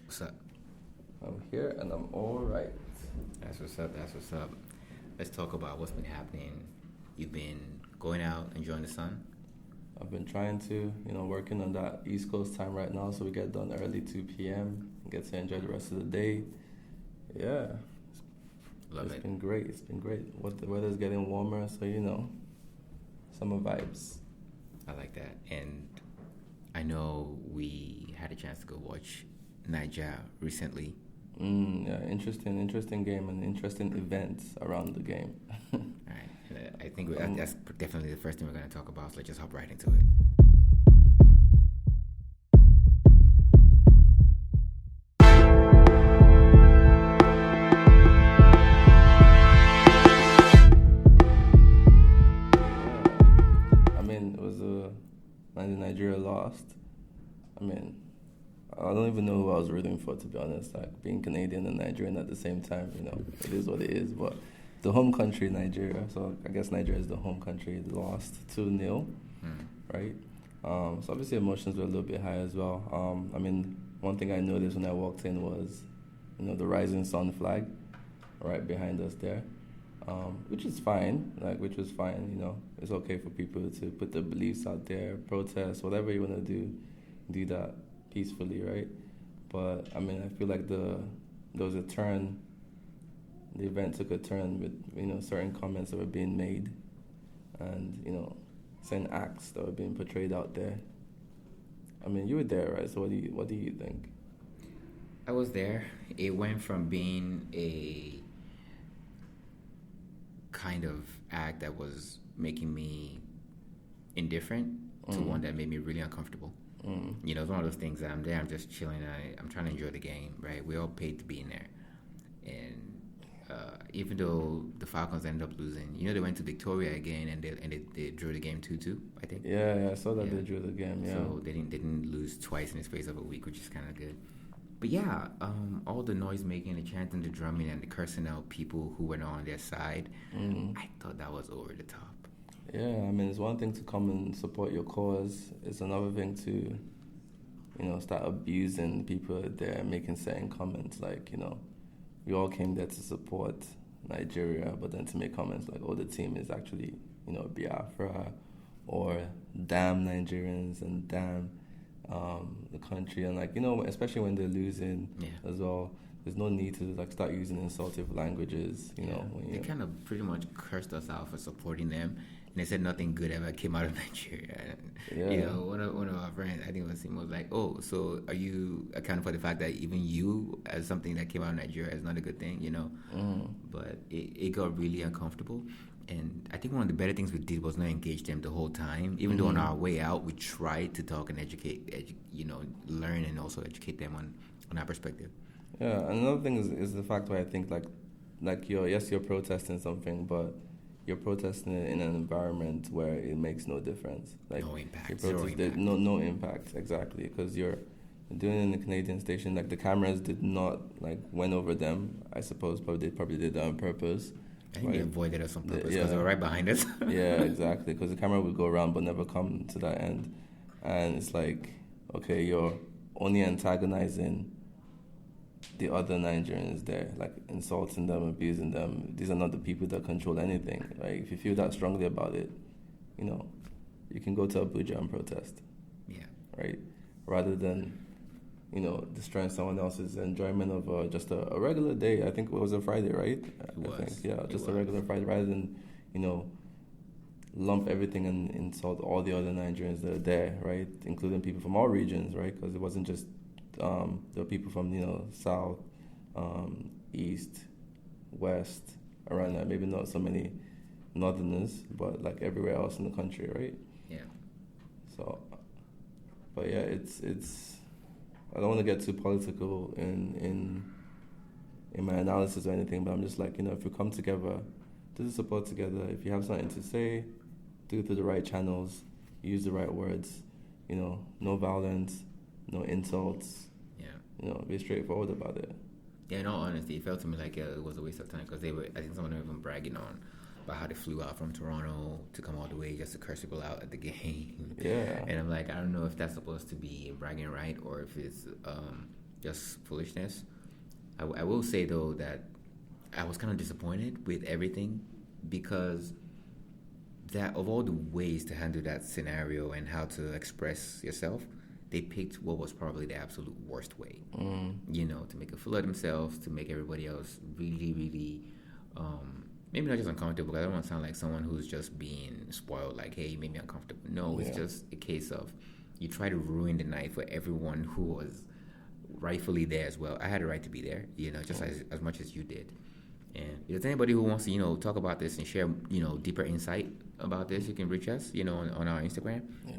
What's up? I'm here and I'm all right. That's what's up. That's what's up. Let's talk about what's been happening. You've been going out, enjoying the sun. I've been trying to, working on that East Coast time right now, so we get done early 2 p.m. and get to enjoy the rest of the day. Yeah, Love it's it. been great. It's been great. What the weather's getting warmer, so summer vibes. I like that. And I know we had a chance to go watch Niger recently. Yeah, interesting game and interesting events around the game. All right. And I think Um, that's definitely the first thing we're going to talk about. So let's just hop right into it. I mean, it was when Nigeria lost. I mean, I don't even know who I was rooting for, to be honest. Like, being Canadian and Nigerian at the same time, it is what it is. But the home country, Nigeria, so I guess Nigeria is the home country, lost 2-0, right? So obviously emotions were a little bit high as well. I mean, one thing I noticed when I walked in was, the rising sun flag right behind us there, which is fine, which was fine, It's okay for people to put their beliefs out there, protest, whatever you want to do that peacefully, right? But I mean, I feel like there was a turn. The event took a turn with certain comments that were being made, and certain acts that were being portrayed out there. I mean, you were there, right? So what do you think? I was there. It went from being a kind of act that was making me indifferent to one that made me really uncomfortable. It's one of those things that I'm there, I'm just chilling, I'm trying to enjoy the game, right? We all paid to be in there. And even though the Falcons ended up losing, they went to Victoria again and they drew the game 2-2, I think. Yeah, I saw that they drew the game, yeah. So they didn't lose twice in the space of a week, which is kind of good. But yeah, all the noise making, the chanting, the drumming, and the cursing out people who were not on their side, I thought that was over the top. Yeah, I mean, it's one thing to come and support your cause. It's another thing to, start abusing people there, making certain comments like, we all came there to support Nigeria, but then to make comments like, oh, the team is actually, Biafra, or damn Nigerians and damn the country, and especially when they're losing as well. There's no need to start using insultive languages, when They kind of pretty much cursed us out for supporting them, and they said nothing good ever came out of Nigeria. Yeah. One of our friends, I think it was like, oh, so are you accounting for the fact that even you, as something that came out of Nigeria, is not a good thing, But it got really uncomfortable. And I think one of the better things we did was not engage them the whole time. Even though on our way out, we tried to talk and learn and also educate them on our perspective. Yeah, another thing is the fact where I think you're protesting something, but you're protesting it in an environment where it makes no difference. No impact. Zero impact. No impact, exactly, because you're doing it in the Canadian station. Like, the cameras did not went over them. I suppose they probably did that on purpose. I think they avoided us on purpose because they were right behind us. Yeah, exactly, because the camera would go around but never come to that end. And it's like, okay, you're only antagonizing the other Nigerians there, insulting them, abusing them. These are not the people that control anything. Right? If you feel that strongly about it, you can go to Abuja and protest. Yeah. Right? Rather than, destroying someone else's enjoyment of just a regular day. I think it was a Friday, right? It was. I think, yeah, just a regular Friday. Rather than, lump everything and insult all the other Nigerians that are there, right? Including people from all regions, right? Because it wasn't just there were people from south, east, west, around that. Maybe not so many northerners, but everywhere else in the country, right? Yeah. So, but yeah, it's. I don't want to get too political in my analysis or anything, but I'm just if we come together, do the support together. If you have something to say, do it through the right channels, use the right words. No violence, no insults. Yeah. Be straightforward about it. Yeah, in all honesty, it felt to me like it was a waste of time because I think some of them were even bragging on about how they flew out from Toronto to come all the way just to curse people out at the game. Yeah. And I'm like, I don't know if that's supposed to be bragging right or if it's just foolishness. I will say though that I was kind of disappointed with everything because that of all the ways to handle that scenario and how to express yourself, they picked what was probably the absolute worst way. To make a fool of themselves, to make everybody else really, really, maybe not just uncomfortable. Because I don't want to sound like someone who's just being spoiled, like, hey, you made me uncomfortable. No, it's just a case of you try to ruin the night for everyone who was rightfully there as well. I had a right to be there, just as much as you did. And if there's anybody who wants to, talk about this and share, deeper insight about this, you can reach us, on our Instagram. Yeah.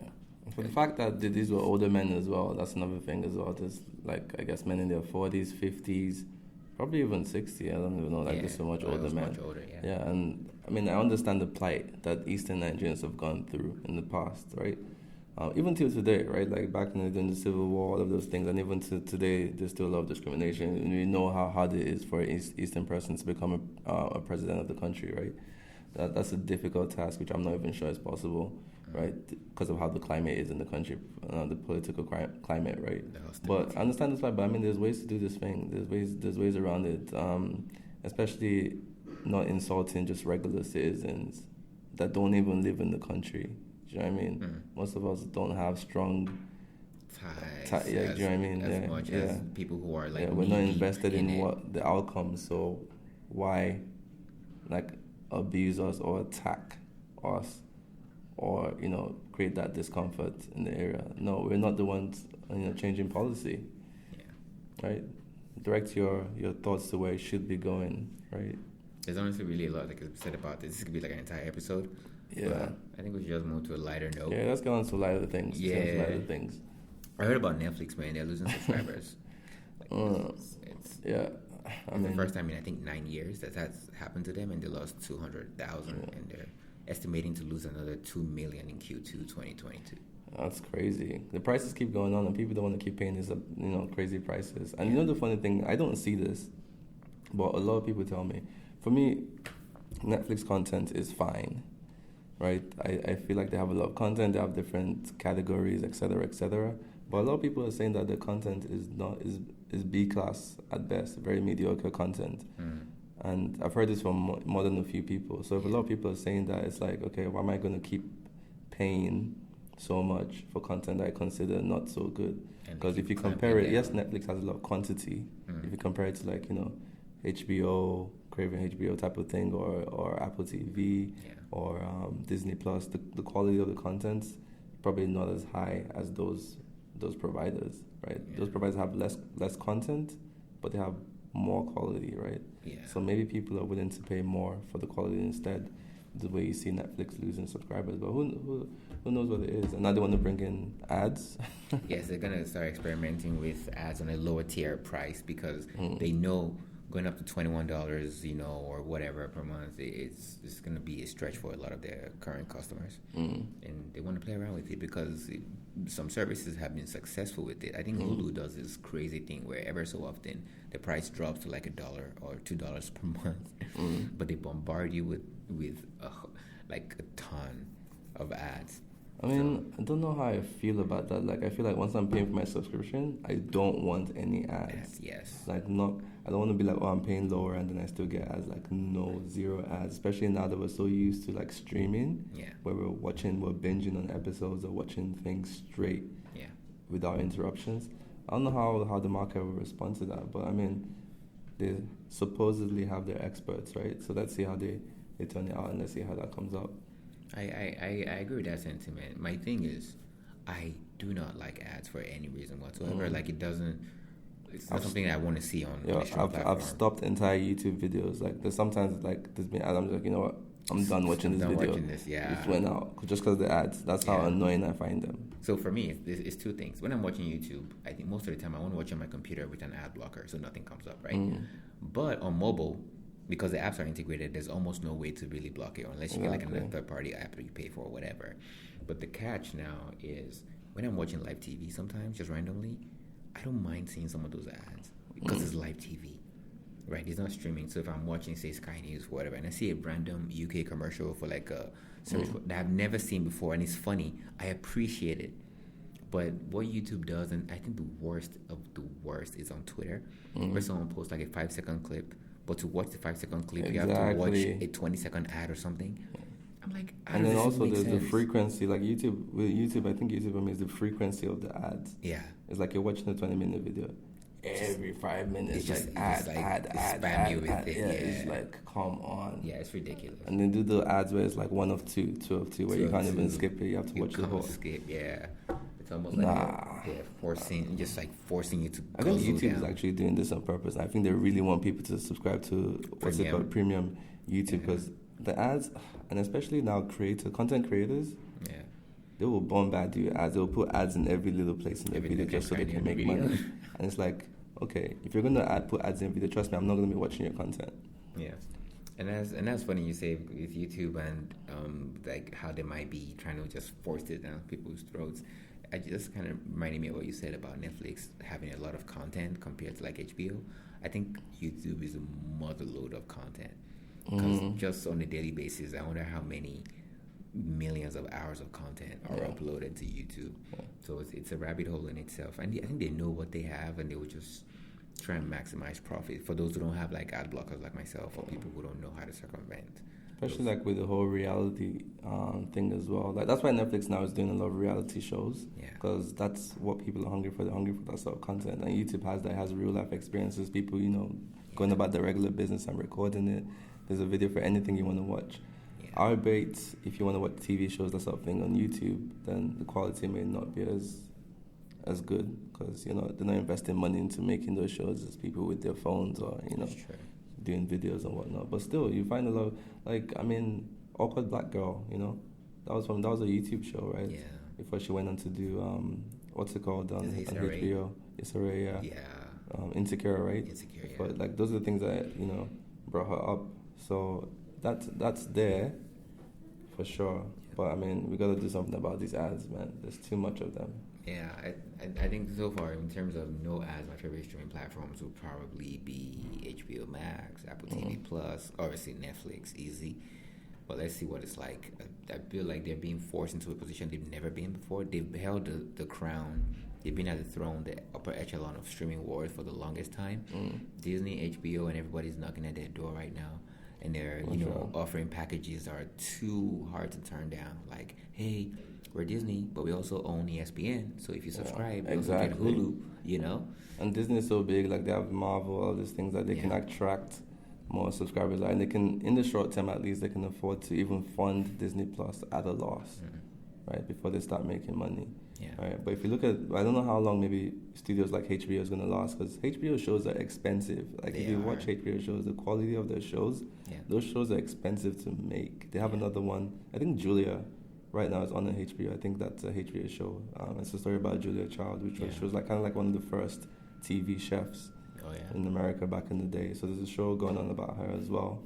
For the fact that these were older men as well, that's another thing as well. There's, I guess men in their 40s, 50s, probably even 60. I don't even know. There's so much older men. Much older, yeah. Yeah, and I understand the plight that Eastern Nigerians have gone through in the past, right? Even till today, right? Like back in the Civil War, all of those things, and even to today, there's still a lot of discrimination. And we know how hard it is for an Eastern person to become a president of the country, right? That's a difficult task, which I'm not even sure is possible, right? Because of how the climate is in the country, the political climate, right? But I understand this, but there's ways to do this thing. There's ways around it, especially not insulting just regular citizens that don't even live in the country. Do you know what I mean? Most of us don't have strong ties. Do you know what I mean? As much as people who are we're not invested in what the outcome. So why, abuse us or attack us, or create that discomfort in the area? No, we're not the ones changing policy. Yeah. Right. Direct your thoughts to where it should be going. Right. There's honestly really a lot that could be said about this. This could be like an entire episode. Yeah. But I think we should just move to a lighter note. Yeah, let's go on to lighter things. I heard about Netflix, man. They're losing subscribers. It's the first time in, I think, 9 years that that's happened to them, and they lost 200,000, and they're estimating to lose another 2 million in Q2 2022. That's crazy. The prices keep going on, and people don't want to keep paying these, crazy prices. And the funny thing, I don't see this, but a lot of people tell me. For me, Netflix content is fine. Right, I feel like they have a lot of content. They have different categories, etc. But a lot of people are saying that the content is B class at best, very mediocre content. And I've heard this from more than a few people. So if a lot of people are saying that, it's like, okay, why am I going to keep paying so much for content I consider not so good? Because if you compare it, yes, Netflix has a lot of quantity. If you compare it to HBO, Craving HBO type of thing, or Apple TV, or Disney Plus, the quality of the content's probably not as high as those providers, right? Yeah. Those providers have less content, but they have more quality, right? Yeah. So maybe people are willing to pay more for the quality instead. The way you see Netflix losing subscribers, but who knows what it is? And now they want to bring in ads. Yes, they're gonna start experimenting with ads on a lower tier price because they know going up to $21, or whatever per month, it's going to be a stretch for a lot of their current customers. And they want to play around with it because some services have been successful with it. I think Hulu does this crazy thing where ever so often the price drops to like $1 or $2 per month, but they bombard you with a ton of ads. I don't know how I feel about that. I feel like once I'm paying for my subscription, I don't want any ads. Yes. I don't want to be like, I'm paying lower and then I still get ads. Zero ads. Especially now that we're so used to streaming, where we're binging on episodes or watching things straight, without interruptions. I don't know how the market will respond to that, but they supposedly have their experts, right? So let's see how they turn it out, and let's see how that comes out. I agree with that sentiment. My thing is, I do not like ads for any reason whatsoever. It's not something that I want to see on the platform. I've stopped entire YouTube videos. There's sometimes there's been ads. I'm just you know what? I'm done watching this video. It went out just because the ads. That's how annoying I find them. So for me, it's two things. When I'm watching YouTube, I think most of the time I want to watch on my computer with an ad blocker, so nothing comes up, right? But on mobile, because the apps are integrated, there's almost no way to really block it unless you get a third-party app that you pay for or whatever. But the catch now is when I'm watching live TV sometimes, just randomly, I don't mind seeing some of those ads because it's live TV, right? It's not streaming. So if I'm watching, say, Sky News or whatever, and I see a random UK commercial for a service that I've never seen before, and it's funny, I appreciate it. But what YouTube does, and I think the worst of the worst is on Twitter, where someone posts like a 5-second clip, but to watch the 5-second clip, you have to watch a 20-second ad or something. I'm like, and then also there's the frequency, like YouTube. With YouTube, I think YouTube means the frequency of the ads. Yeah, it's like you're watching a 20-minute video. Every 5 minutes, just ad. Yeah, it's like, come on. Yeah, it's ridiculous. And then do the ads where it's like 1 of 2, 2 of 2, where you can't even skip it. You have to watch the whole. Skip, yeah. It's almost like they're forcing you to. I think YouTube is actually doing this on purpose. I think they really want people to subscribe to what's it called, premium YouTube, because the ads, and especially now content creators. Yeah. They will bombard you ads. They will put ads in every little place in the video just so they can make money. And it's like, okay, if you're gonna put ads in video, trust me, I'm not gonna be watching your content. Yeah, and that's funny you say with YouTube and like how they might be trying to just force it down people's throats. I just kind of reminded me of what you said about Netflix having a lot of content compared to like HBO. I think YouTube is a mother load of content because just on a daily basis, I wonder how many millions of hours of content are uploaded to YouTube. So it's a rabbit hole in itself. And I think they know what they have, and they will just try and maximize profit for those who don't have like ad blockers like myself, or people who don't know how to circumvent. Especially like with the whole reality thing as well. Like that's why Netflix now is doing a lot of reality shows, because that's what people are hungry for. They're hungry for that sort of content. And YouTube has real life experiences. People, going about their regular business and recording it. There's a video for anything you want to watch. Our debates, if you want to watch TV shows, that sort of thing on YouTube, then the quality may not be as good, because they're not investing money into making those shows as people with their phones or doing videos and whatnot. But still, you find a lot of, Awkward Black Girl, that was a YouTube show, right? Yeah. Before she went on to do what's it called on HBO? Issa Insecure, right? Insecure. Yeah. But those are the things that brought her up. So that's there. For sure. But we got to do something about these ads, man. There's too much of them. Yeah, I think so far, in terms of no ads, my favorite streaming platforms would probably be HBO Max, Apple TV Plus, obviously Netflix, easy. But let's see what it's like. I feel like they're being forced into a position they've never been before. They've held the crown. They've been at the throne, the upper echelon of streaming wars for the longest time. Disney, HBO, and everybody's knocking at their door right now. And they're, offering packages that are too hard to turn down. Like, hey, we're Disney, but we also own ESPN. So if you subscribe, you also get Hulu, And Disney is so big, like they have Marvel, all these things that they can attract more subscribers. And they can, in the short term at least, they can afford to even fund Disney Plus at a loss, right, before they start making money. Yeah. Right. But if you look at, I don't know how long maybe studios like HBO is going to last, because HBO shows are expensive. Like if you watch HBO shows, the quality of their shows, those shows are expensive to make. They have another one, I think Julia, right now is on HBO. I think that's a HBO show. It's a story about Julia Child, which was kind of like one of the first TV chefs in America back in the day. So there's a show going on about her as well.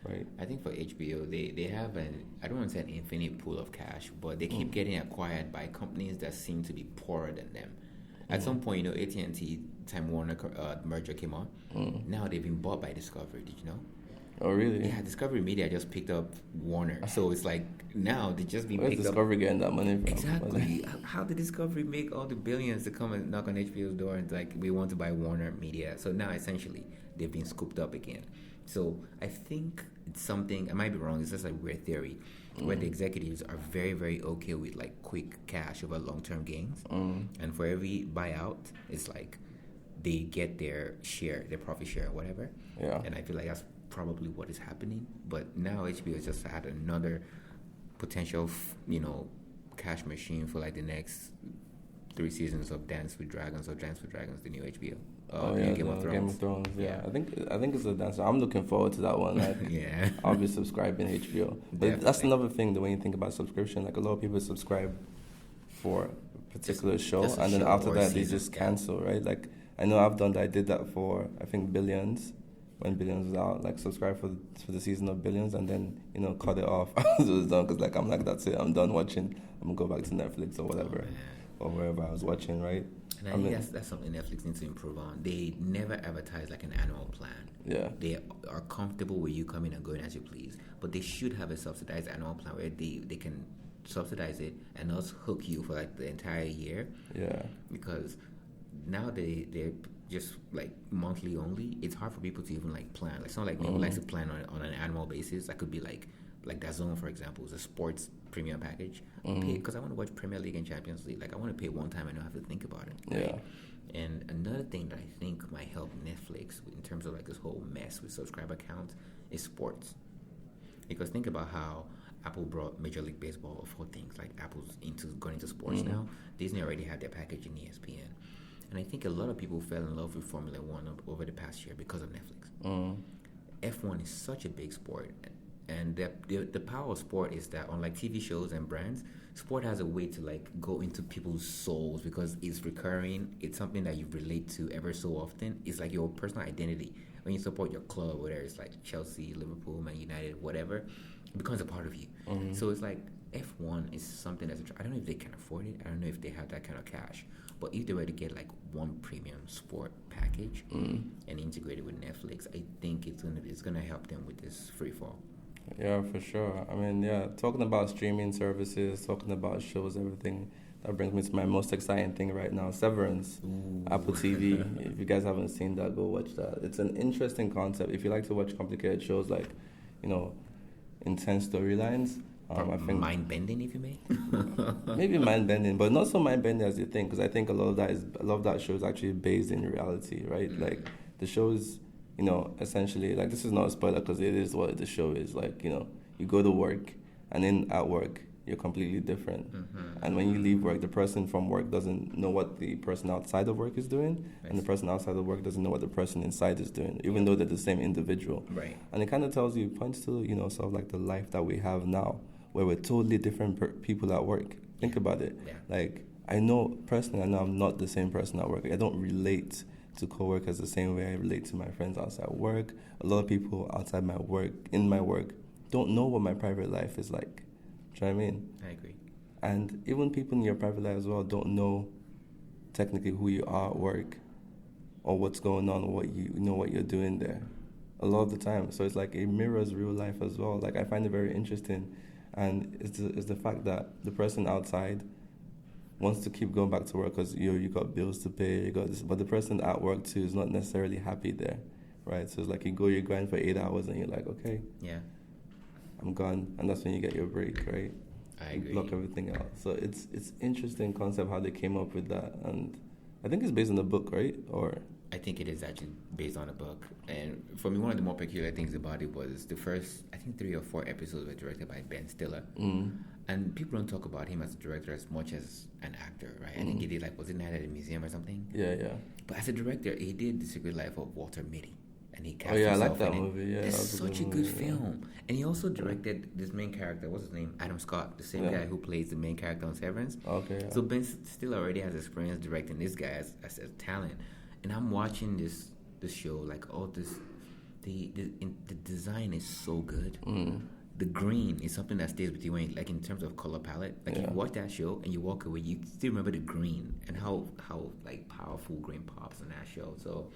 Right. I think for HBO, they have I don't want to say an infinite pool of cash, but they keep getting acquired by companies that seem to be poorer than them. At some point, AT&T Time Warner merger came on. Now they've been bought by Discovery. Did you know? Oh, really? Yeah, Discovery Media just picked up Warner. So it's like now they just been picked up. Where's Discovery getting that money from? Exactly. How did Discovery make all the billions to come and knock on HBO's door and we want to buy Warner Media? So now essentially they've been scooped up again. So I think it's something, I might be wrong, it's just a weird theory, where the executives are very, very okay with quick cash over long-term gains. And for every buyout, it's like they get their share, their profit share or whatever. Yeah. And I feel like that's probably what is happening. But now HBO has just had another potential, cash machine for the next 3 seasons of Dance with Dragons, the new HBO. Game of Thrones. Yeah. I think it's a dancer. I'm looking forward to that one. I'll be subscribing HBO. But that's another thing, the way you think about subscription. A lot of people subscribe for a particular show, and then after that they just cancel, right? I know I've done that. I did that for, I think, Billions, when Billions was out. Subscribe for the season of Billions, and then cut it off as it was done, because I'm that's it. I'm done watching. I'm gonna go back to Netflix or whatever. Or wherever I was watching, right? And I think that's something Netflix needs to improve on. They never advertise an annual plan. Yeah. They are comfortable with you coming and going as you please. But they should have a subsidized annual plan where they can subsidize it and us hook you for like the entire year. Yeah. Because now they're just like monthly only. It's hard for people to even like plan. Like someone like me who likes to plan on an annual basis. That could be like DAZN, for example, is a sports premium package. Because I want to watch Premier League and Champions League. Like I want to pay one time and not have to think about it. Right? Yeah. And another thing that I think might help Netflix in terms of like this whole mess with subscriber counts is sports. Because think about how Apple brought Major League Baseball for things like Apple's going into sports now. Disney already had their package in ESPN. And I think a lot of people fell in love with Formula One over the past year because of Netflix. F1 is such a big sport. And the power of sport is that unlike TV shows and brands, sport has a way to like go into people's souls because it's recurring. It's something that you relate to ever so often. It's like your personal identity. When you support your club, whether it's like Chelsea, Liverpool, Man United, whatever, it becomes a part of you. So it's like F1 is something that's I don't know if they can afford it. I don't know if they have that kind of cash. But if they were to get like one premium sport package and integrate it with Netflix, I think it's gonna help them with this free fall. Yeah, for sure. I mean, yeah, talking about streaming services, talking about shows, everything, that brings me to my most exciting thing right now, Severance, Apple TV. If you guys haven't seen that, go watch that. It's an interesting concept. If you like to watch complicated shows like, intense storylines, I think mind-bending, if you may. maybe mind-bending, but not so mind-bending as you think, because I think a lot of that show is actually based in reality, right? Like the shows, essentially, like this is not a spoiler because it is what the show is. Like, you go to work, and then at work you're completely different. And when you leave work, the person from work doesn't know what the person outside of work is doing, and the person outside of work doesn't know what the person inside is doing, even though they're the same individual. Right. And it kind of points to, sort of like the life that we have now, where we're totally different people at work. Think about it. Yeah. Like, I know I'm not the same person at work. I don't relate to coworkers the same way I relate to my friends outside work. A lot of people outside my work, in my work, don't know what my private life is like. Do you know what I mean? I agree. And even people in your private life as well don't know technically who you are at work or what's going on or what you're doing there a lot of the time. So it's like it mirrors real life as well. Like I find it very interesting, and it's the fact that the person outside wants to keep going back to work because you got bills to pay, you got this, but the person at work too is not necessarily happy there, right? So it's like you grind for 8 hours and you're like, okay, yeah, I'm gone, and that's when you get your break, right? I agree. Block everything out. So it's interesting concept how they came up with that, and I think it's based on the book, right? Or I think it is actually based on a book. And for me, one of the more peculiar things about it was the first, I think 3 or 4 episodes were directed by Ben Stiller. And people don't talk about him as a director as much as an actor, right? I think he did, was it Night at the Museum or something? Yeah. But as a director, he did The Secret Life of Walter Mitty. And he cast I like himself that in movie. Yeah, it's such a good movie, film. And he also directed this main character, what's his name? Adam Scott, the same guy who plays the main character on Severance. Okay. Yeah. So Ben Stiller already has experience directing this guy as a talent. And I'm watching this show, like all this, the design is so good. The green is something that stays with you when, like in terms of color palette. Like you watch that show and you walk away, you still remember the green and how like powerful green pops on that show. So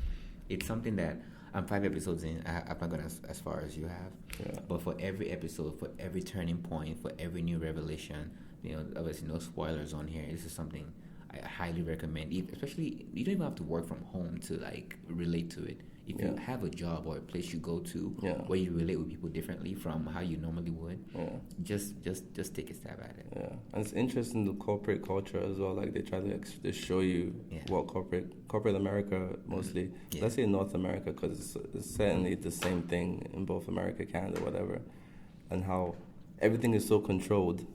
it's something that I'm 5 episodes in. I'm not going as far as you have. Yeah. But for every episode, for every turning point, for every new revelation, obviously no spoilers on here. This is something I highly recommend. Especially, you don't even have to work from home to like relate to it. If you have a job or a place you go to where you relate with people differently from how you normally would, just take a stab at it. Yeah, and it's interesting the corporate culture as well. Like they try to show you what corporate America mostly. Let's say North America because it's certainly the same thing in both America, Canada, whatever, and how everything is so controlled.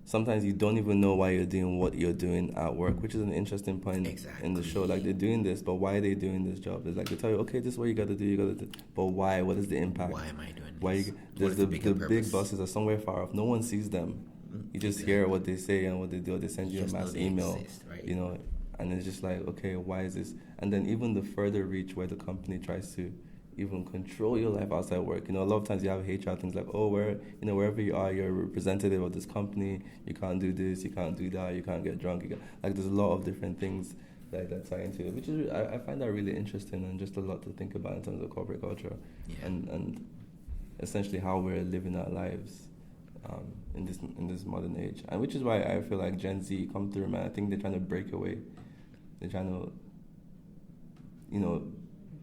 Sometimes you don't even know why you're doing what you're doing at work, which is an interesting point in the show. Like, they're doing this, but why are they doing this job? It's like, they tell you, okay, this is what you got to do, but why? What is the impact? Why am I doing this? There's the big bosses are somewhere far off. No one sees them. You just hear what they say and what they do. They send you a mass email, exist, right? And it's just like, okay, why is this? And then even the further reach where the company tries to even control your life outside work. A lot of times you have HR things like, wherever you are, you're a representative of this company. You can't do this, you can't do that, you can't get drunk. There's a lot of different things that tie into it, which is I find that really interesting and just a lot to think about in terms of corporate culture and essentially how we're living our lives in this modern age, and which is why I feel like Gen Z come through, man. I think they're trying to break away. They're trying to,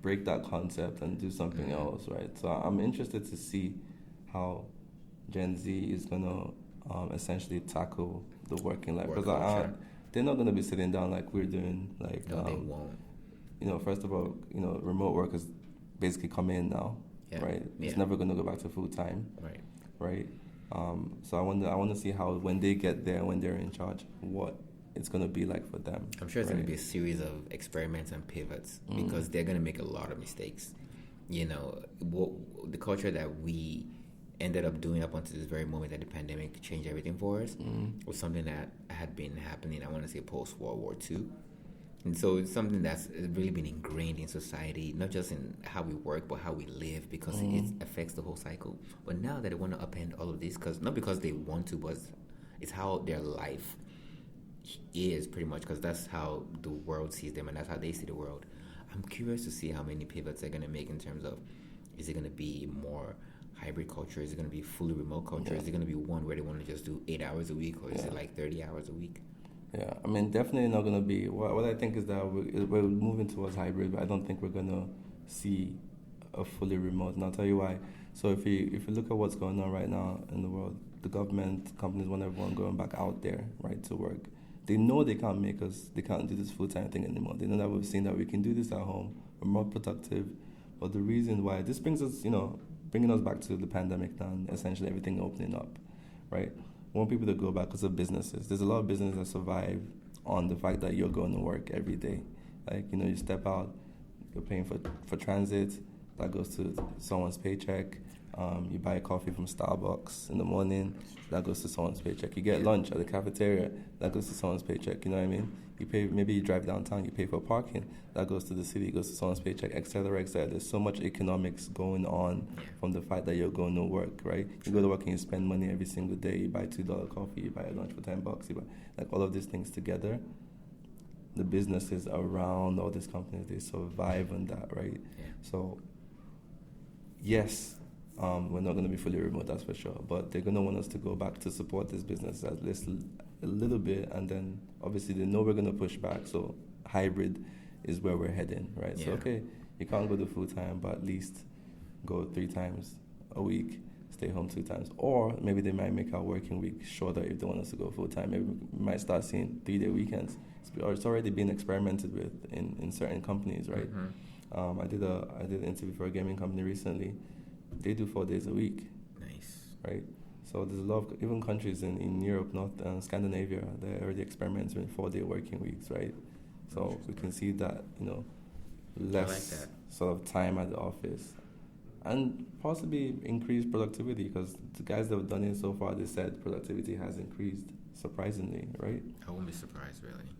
break that concept and do something else, right? So I'm interested to see how Gen Z is gonna essentially tackle the working life, because they're not gonna be sitting down like we're doing. Like, no, they won't. First of all, remote work is basically come in now, right? It's never gonna go back to full time, right? So I want to see how, when they get there, when they're in charge, what it's going to be like for them. I'm sure it's going to be a series of experiments and pivots, because they're going to make a lot of mistakes. The culture that we ended up doing up until this very moment that the pandemic changed everything for us was something that had been happening, I want to say, post-World War II. And so it's something that's really been ingrained in society, not just in how we work, but how we live, because it affects the whole cycle. But now that they want to upend all of this, not because they want to, but it's how their life is, pretty much, because that's how the world sees them and that's how they see the world. I'm curious to see how many pivots they're going to make in terms of, is it going to be more hybrid culture? Is it going to be fully remote culture? Is it going to be one where they want to just do 8 hours a week, or is it like 30 hours a week? Yeah, I mean, definitely not going to be. What I think is that we're moving towards hybrid, but I don't think we're going to see a fully remote, and I'll tell you why. So if you look at what's going on right now in the world, the government, companies want everyone going back out there, right, to work. They know they can't do this full-time thing anymore. They know that we've seen that we can do this at home. We're more productive. But the reason why, this brings us, bringing us back to the pandemic now, and essentially everything opening up, right? We want people to go back because of businesses. There's a lot of businesses that survive on the fact that you're going to work every day. Like, you step out, you're paying for transit, that goes to someone's paycheck. You buy a coffee from Starbucks in the morning, that goes to someone's paycheck. You get lunch at the cafeteria, that goes to someone's paycheck. You know what I mean? You pay, maybe you drive downtown, you pay for parking, that goes to the city, goes to someone's paycheck, etc., etc. There's so much economics going on from the fact that you're going to work, right? You go to work and you spend money every single day. You buy $2 coffee, you buy a lunch for $10. You buy, like, all of these things together. The businesses around all these companies, they survive on that, right? Yeah. So, yes. We're not going to be fully remote, that's for sure. But they're going to want us to go back to support this business at least a little bit. And then, obviously, they know we're going to push back. So hybrid is where we're heading, right? Yeah. So, okay, you can't go to full-time, but at least go 3 times a week, stay home 2 times. Or maybe they might make our working week shorter if they want us to go full-time. Maybe we might start seeing 3-day weekends. It's already been experimented with in certain companies, right? Mm-hmm. I did an interview for a gaming company recently. They do 4 days a week. Nice. Right? So there's a lot of, even countries in Europe, North Scandinavia, they're already experimenting with 4-day working weeks, right? So we can see that, less sort of time at the office. And possibly increased productivity, because the guys that have done it so far, they said productivity has increased surprisingly, right? I won't be surprised, really.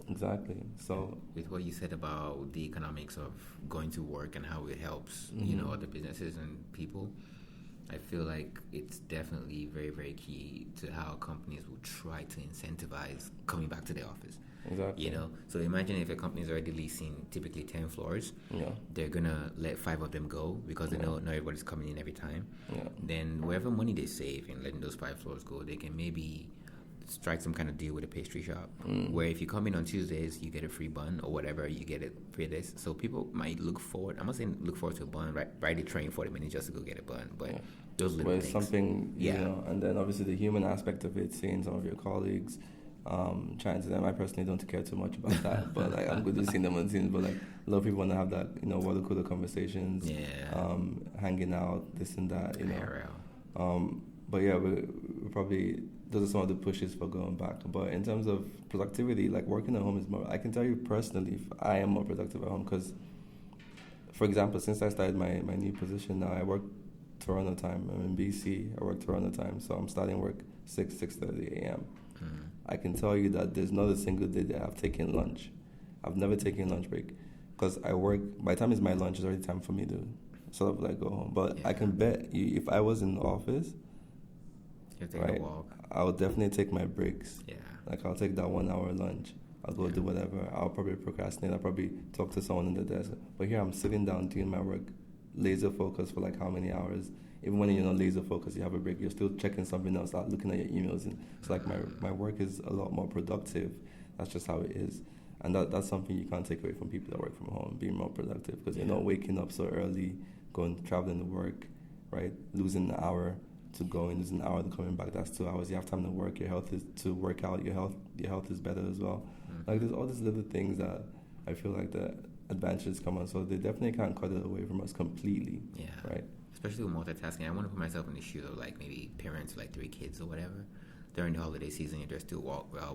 Exactly. So with what you said about the economics of going to work and how it helps, other businesses and people, I feel like it's definitely very, very key to how companies will try to incentivize coming back to the office. Exactly. So imagine if a company is already leasing typically 10 floors, they're gonna let 5 of them go because they know not everybody's coming in every time. Yeah. Then wherever money they save in letting those 5 floors go, they can maybe strike some kind of deal with a pastry shop where if you come in on Tuesdays, you get a free bun or whatever, you get it free this. So people might look forward, I'm not saying look forward to a bun, ride the train 40 minutes just to go get a bun, but those little things. Something, and then obviously the human aspect of it, seeing some of your colleagues, chatting to them. I personally don't care too much about that, but like I'm good to seeing them on Teams, but like a lot of people want to have that, water cooler conversations, hanging out, this and that, but yeah, we're probably, those are some of the pushes for going back. But in terms of productivity, like working at home is more, I can tell you personally, I am more productive at home because, for example, since I started my new position now, I work Toronto time. I'm in BC, I work Toronto time, so I'm starting work 6:30 a.m. I can tell you that there's not a single day that I've taken lunch. I've never taken lunch break because I work, by the time it's my lunch, it's already time for me to sort of like go home. But I can bet you, if I was in the office, a walk, I would definitely take my breaks. Yeah. Like I'll take that 1 hour lunch. I'll go do whatever. I'll probably procrastinate. I'll probably talk to someone in the desk. But here I'm sitting down doing my work laser focused for like how many hours. Even when you're not laser focused, you have a break, you're still checking something else out, looking at your emails. And it's like my work is a lot more productive. That's just how it is. And that's something you can't take away from people that work from home, being more productive, because you're not waking up so early, traveling to work, right? Losing an hour to going, losing an hour to coming back. That's 2 hours. You have time to work. Your health is to work out. Your health is better as well. Like there's all these little things that I feel like the advantages come on. So they definitely can't cut it away from us completely. Yeah. Right. Especially with multitasking. I want to put myself in the shoes of like maybe parents with like 3 kids or whatever. During the holiday season, if they're still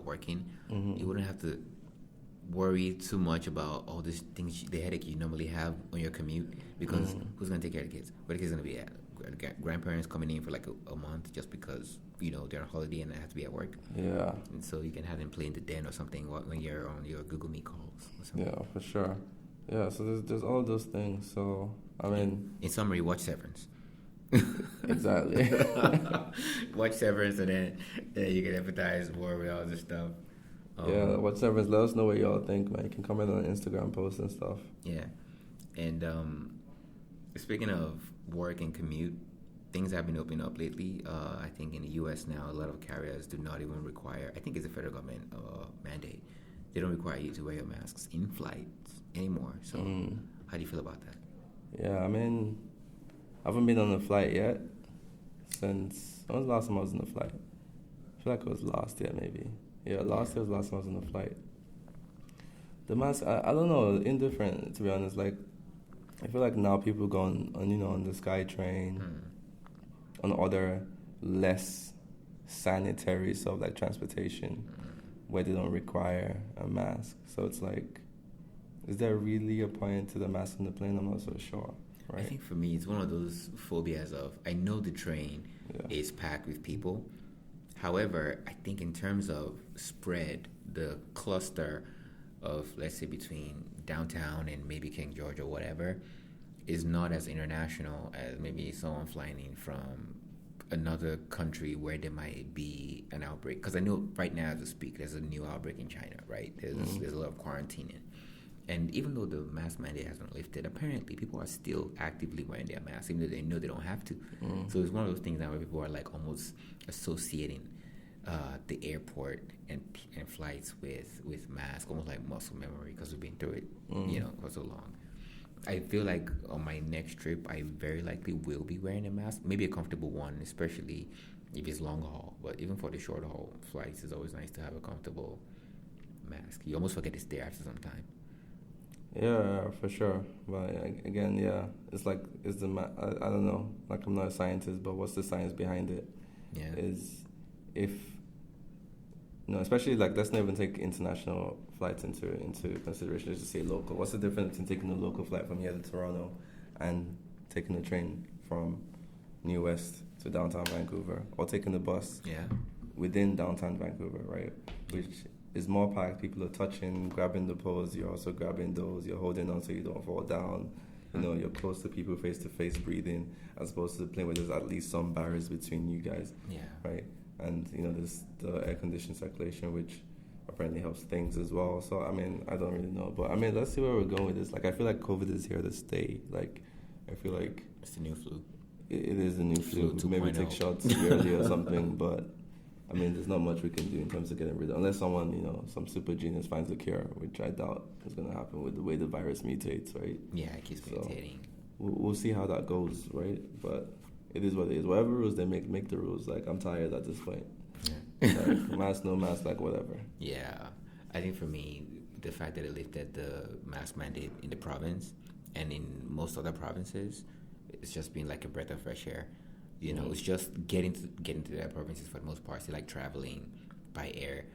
working, you wouldn't have to worry too much about all these things, the headache you normally have on your commute, because who's going to take care of the kids? Where the kids going to be at? Grandparents coming in for like a month just because, they're on holiday and they have to be at work. Yeah. And so you can have them play in the den or something when you're on your Google Meet calls or something. Yeah, for sure. Yeah, so there's all those things. So, I mean... In summary, watch Severance. Exactly. Watch Severance and then you can empathize more with all this stuff. Yeah, watch Severance. Let us know what y'all think, man. You can comment on Instagram posts and stuff. Yeah. And speaking of work and commute, things have been opening up lately. I think in the U.S. now, a lot of carriers do not even require, I think it's a federal government mandate, they don't require you to wear your masks in flights anymore. So how do you feel about that? Yeah, I mean, I haven't been on a flight yet since, when was the last time I was on a flight? I feel like it was last year maybe. Yeah, last year was the last time I was on a flight. The mask, I don't know, indifferent to be honest. Like, I feel like now people go on the SkyTrain, on other less sanitary sort of like transportation where they don't require a mask. So it's like, is there really a point to the mask on the plane? I'm not so sure. Right? I think for me, it's one of those phobias of, I know the train is packed with people. However, I think in terms of spread, the cluster of, let's say, between downtown and maybe King George or whatever, is not as international as maybe someone flying in from another country where there might be an outbreak. Because I know right now as we speak, there's a new outbreak in China, right? There's a lot of quarantining. And even though the mask mandate hasn't lifted, apparently people are still actively wearing their masks, even though they know they don't have to. So it's one of those things now where people are like almost associating the airport and flights with masks, almost like muscle memory, because we've been through it, for so long. I feel like on my next trip, I very likely will be wearing a mask, maybe a comfortable one, especially if it's long haul. But even for the short haul flights, it's always nice to have a comfortable mask. You almost forget it's there after some time. Yeah, for sure. But again, it's like, I don't know, like I'm not a scientist, but what's the science behind it? Yeah. Is if, especially like, let's not even take international flights into consideration, just to say local. What's the difference in taking a local flight from here to Toronto and taking a train from New West to downtown Vancouver, or taking the bus within downtown Vancouver, right? Which is more packed. People are touching, grabbing the poles. You're also grabbing those. You're holding on so you don't fall down. You're close to people, face to face, breathing, as opposed to the plane where there's at least some barriers between you guys. Yeah. Right. And there's the air conditioned circulation, which apparently helps things as well. So I mean, I don't really know, but I mean, let's see where we're going with this. Like, I feel like COVID is here to stay. Like, I feel like it's the new flu. It is the new flu. Maybe take shots yearly or something, but I mean, there's not much we can do in terms of getting rid of, unless someone, some super genius finds a cure, which I doubt is going to happen with the way the virus mutates, right? Yeah, it keeps mutating. We'll see how that goes, right? But it is what it is. Whatever rules they make the rules. Like, I'm tired at this point. Yeah. Like, mask, no mask, like, whatever. Yeah. I think for me, the fact that they lifted the mask mandate in the province and in most other provinces, it's just been like a breath of fresh air. It's just getting to their provinces for the most part. So like traveling by air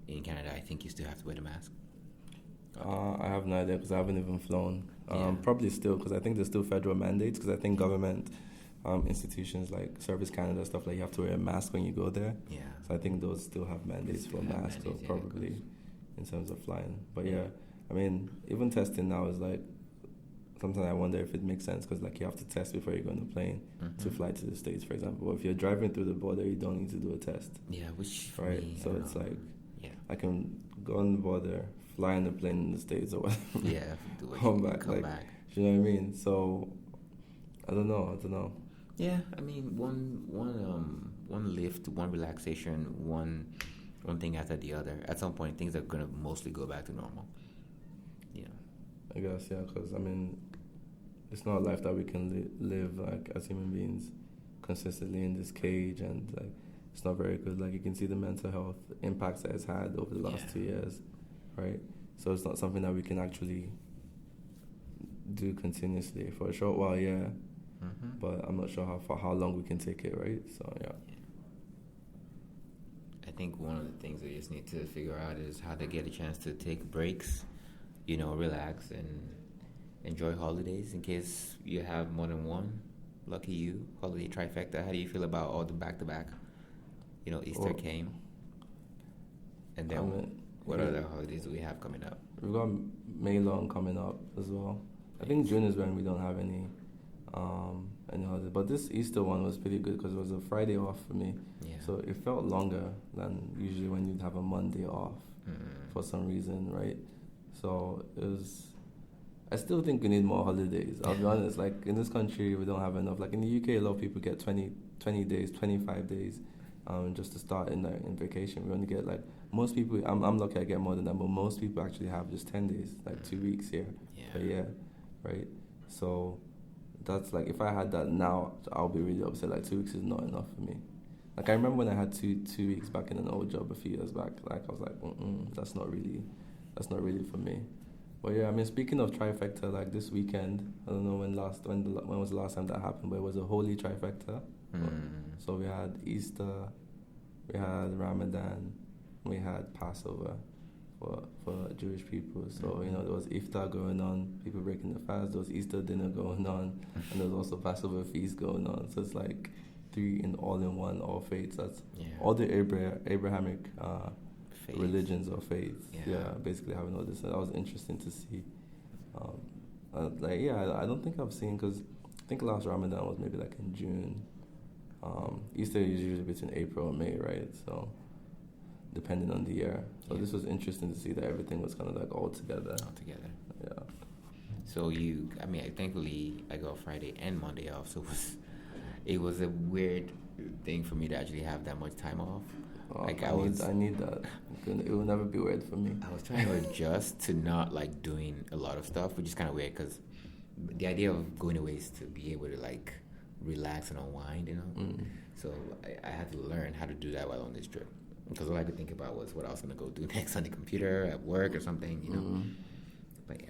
in Canada, I think you still have to wear the mask. I have no idea because I haven't even flown. Probably still, because I think there's still federal mandates, because I think government institutions like Service Canada, stuff like, you have to wear a mask when you go there. Yeah. So I think those still have mandates for masks, so probably in terms of flying. But I mean, even testing now is like, sometimes I wonder if it makes sense, because like, you have to test before you go on the plane to fly to the States, for example. If you're driving through the border, you don't need to do a test. Yeah, which right. Me, so it's like, I can go on the border, fly on the plane in the States or whatever. Yeah, come back. Do you know what I mean? So I don't know. Yeah, I mean, one lift, one relaxation, one thing after the other. At some point, things are gonna mostly go back to normal. Yeah. I guess, yeah, because I mean, it's not a life that we can live like as human beings consistently in this cage, and like it's not very good. Like you can see the mental health impacts that it's had over the last 2 years, right? So it's not something that we can actually do continuously for a short while, yeah. But I'm not sure for how long we can take it, right? So yeah. I think one of the things we just need to figure out is how to get a chance to take breaks, relax and enjoy holidays in case you have more than one. Lucky you, holiday trifecta. How do you feel about all the back-to-back? Easter came. And then what other holidays do we have coming up? We've got May long coming up as well. I think June is when we don't have any holidays. But this Easter one was pretty good because it was a Friday off for me. Yeah. So it felt longer than usually when you'd have a Monday off for some reason, right? So it was... I still think we need more holidays. I'll be honest. Like in this country, we don't have enough. Like in the UK, a lot of people get 20 days, 25 days, just to start in vacation. We only get like most people. I'm lucky I get more than that, but most people actually have just 10 days, like 2 weeks here per year, right? So that's like if I had that now, I'll be really upset. Like 2 weeks is not enough for me. Like I remember when I had two weeks back in an old job a few years back. Like I was like, that's not really for me. But yeah, I mean, speaking of trifecta, like this weekend, I don't know when was the last time that happened, but it was a holy trifecta. So we had Easter, we had Ramadan, we had Passover for Jewish people. So there was iftar going on, people breaking the fast. There was Easter dinner going on, and there was also Passover feast going on. So it's like 3 in one, all faiths. That's all the Abrahamic. Faith. Religions or faiths, basically having all this. And that was interesting to see. I don't think I've seen, because I think last Ramadan was maybe like in June. Easter is usually between April and May, right? So depending on the year. So this was interesting to see that everything was kind of like all together. Yeah. So thankfully I got Friday and Monday off. So it was a weird thing for me to actually have that much time off. I need that. It will never be weird for me. I was trying to adjust to not like doing a lot of stuff, which is kind of weird because the idea of going away is to be able to like relax and unwind, So I had to learn how to do that while on this trip, because all I could think about was what I was going to go do next on the computer at work or something, But yeah.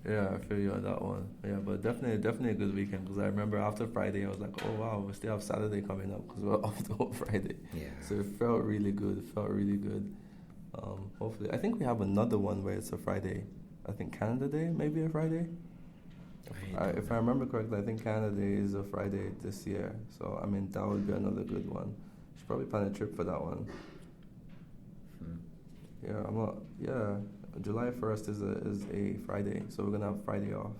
Yeah, I feel you on that one. Yeah, but definitely a good weekend, because I remember after Friday I was like, oh wow, we still have Saturday coming up because we're off the whole Friday. Yeah. So it felt really good. Hopefully, I think we have another one where it's a Friday. I think Canada Day, maybe a Friday. If I remember correctly, I think Canada Day is a Friday this year. So I mean, that would be another good one. Should probably plan a trip for that one. July 1st is a Friday, so we're gonna have Friday off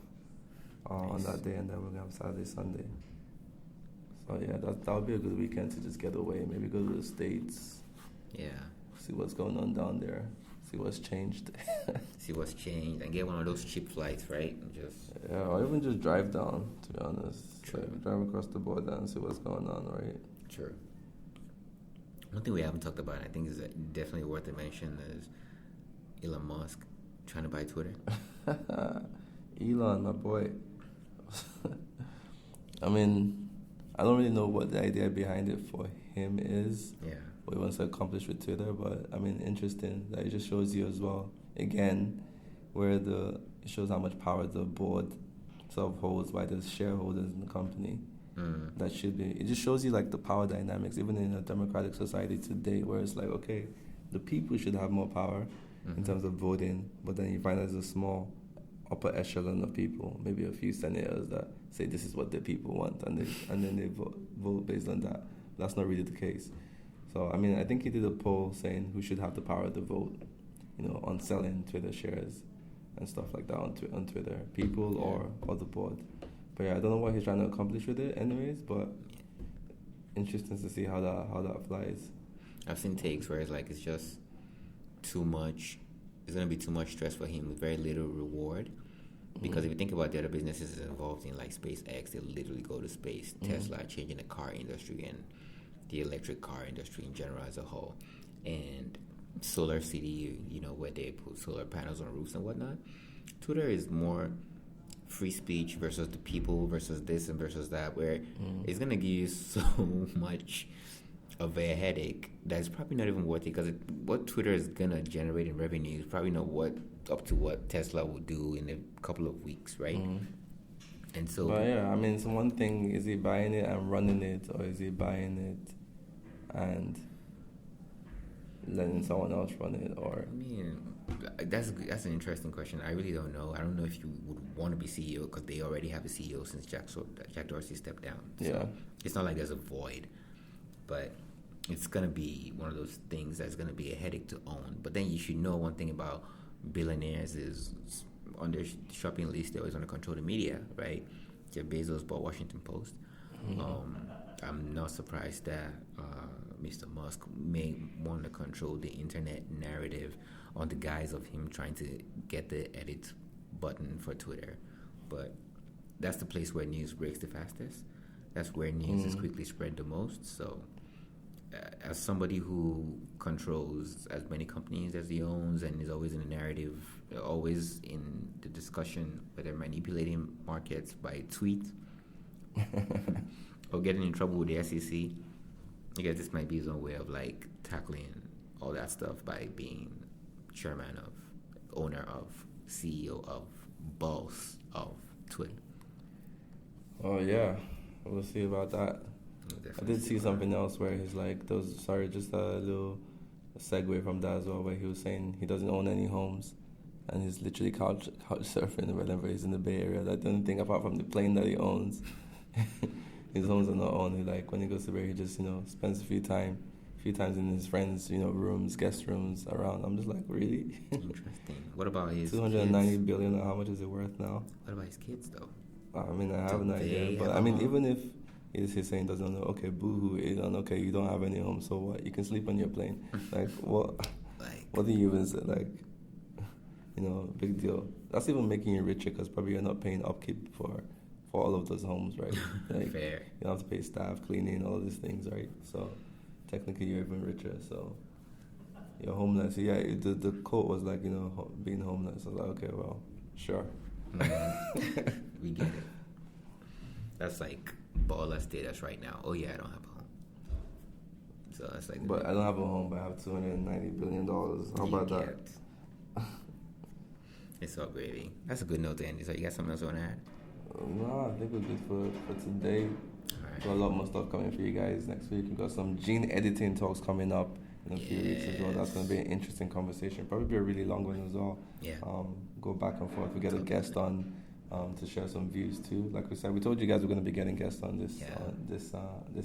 on that day, and then we're gonna have Saturday, Sunday. So yeah, that would be a good weekend to just get away. Maybe go to the States. Yeah. See what's going on down there. See what's changed. And get one of those cheap flights, right? Or even just drive down. To be honest, True. Drive across the border and see what's going on, right? True. One thing we haven't talked about, I think is definitely worth a mention, is Elon Musk trying to buy Twitter. Elon, my boy. I mean, I don't really know what the idea behind it for him is. Yeah. What he wants to accomplish with Twitter, but I mean, interesting. That it just shows you as well, again, where it shows how much power the board sort of holds by the shareholders in the company. That should be. It just shows you like the power dynamics, even in a democratic society today, where it's like, okay, the people should have more power in terms of voting, but then you find there's a small upper echelon of people, maybe a few senators that say this is what the people want, and then they vote based on that. That's not really the case. So I mean, I think he did a poll saying who should have the power to vote, on selling Twitter shares and stuff like that on Twitter, people or the board. But yeah, I don't know what he's trying to accomplish with it, anyways. But interesting to see how that flies. I've seen takes where it's just too much. It's gonna be too much stress for him with very little reward. Because if you think about the other businesses involved in like SpaceX, they literally go to space. Tesla changing the car industry and the electric car industry in general as a whole. And Solar City, where they put solar panels on roofs and whatnot. Twitter is more free speech versus the people versus this and versus that, where it's going to give you so much of a headache that's probably not even worth it, because what Twitter is going to generate in revenue is probably not up to what Tesla will do in a couple of weeks, right? And so... But yeah, I mean, it's one thing, is he buying it and running it, or is he buying it and letting someone else run it? Or I mean, that's an interesting question. I really don't know. I don't know if you would want to be CEO, because they already have a CEO since Jack Dorsey stepped down. So yeah, it's not like there's a void, but it's gonna be one of those things that's gonna be a headache to own. But then you should know one thing about billionaires is on their shopping list they always want to control the media, right? Jeff Bezos bought Washington Post. I'm not surprised that Mr. Musk may want to control the internet narrative on the guise of him trying to get the edit button for Twitter. But that's the place where news breaks the fastest. That's where news is quickly spread the most. So as somebody who controls as many companies as he owns and is always in the narrative, always in the discussion, whether manipulating markets by tweet or getting in trouble with the SEC, I guess this might be his own way of like tackling all that stuff by being chairman of, owner of, CEO of, boss of Twitter. Oh yeah, we'll see about that. I did see something else where he's like, just a little segue from that as well, where he was saying he doesn't own any homes, and he's literally couch surfing whenever he's in the Bay Area. That's the only thing apart from the plane that he owns. His homes are not owned. He, like, when he goes to Bay, he just spends a few times in his friends' rooms, guest rooms around. I'm just like, really? Interesting. What about his 290 kids? billion? How much is it worth now? What about his kids though? I mean, I have an idea, but I mean, even if he's saying doesn't know, okay, boo-hoo, Elon, okay, you don't have any home, so what? You can sleep on your plane. Like, what? What do you even say? Like, big deal. That's even making you richer, because probably you're not paying upkeep for all of those homes, right? Like, fair. You don't have to pay staff, cleaning, all of these things, right? So technically you're even richer. So you're homeless. Yeah, the quote was like, being homeless. I was like, okay, well, sure. We get it. That's like baller status right now. Oh yeah, I don't have a home. So that's like. But I don't have a home, but I have $290 billion. How about that? It's all gravy. That's a good note to end. So you got something else you want to add? No, I think we're good for today. All right. Got a lot more stuff coming for you guys next week. We've got some gene editing talks coming up in a few weeks as well. That's going to be an interesting conversation. Probably be a really long one as well. Yeah. Go back and forth. We get a guest on to share some views too. Like we said, we told you guys we're going to be getting guests on this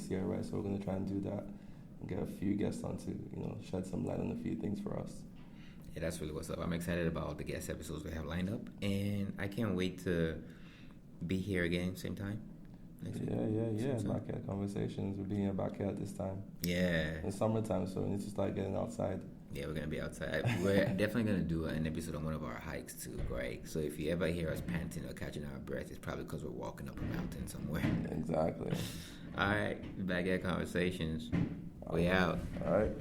year, right? So we're going to try and do that and get a few guests on to shed some light on a few things for us. Yeah, that's really what's up. I'm excited about the guest episodes we have lined up, and I can't wait to be here again same time. Yeah. Backyard conversations. We'll be in backyard this time. Yeah. It's summertime, so we need to start getting outside. Yeah, we're gonna be outside. We're definitely gonna do an episode on one of our hikes too, right? So if you ever hear us panting or catching our breath, it's probably because we're walking up a mountain somewhere. Exactly. All right, backyard conversations. We out. All right.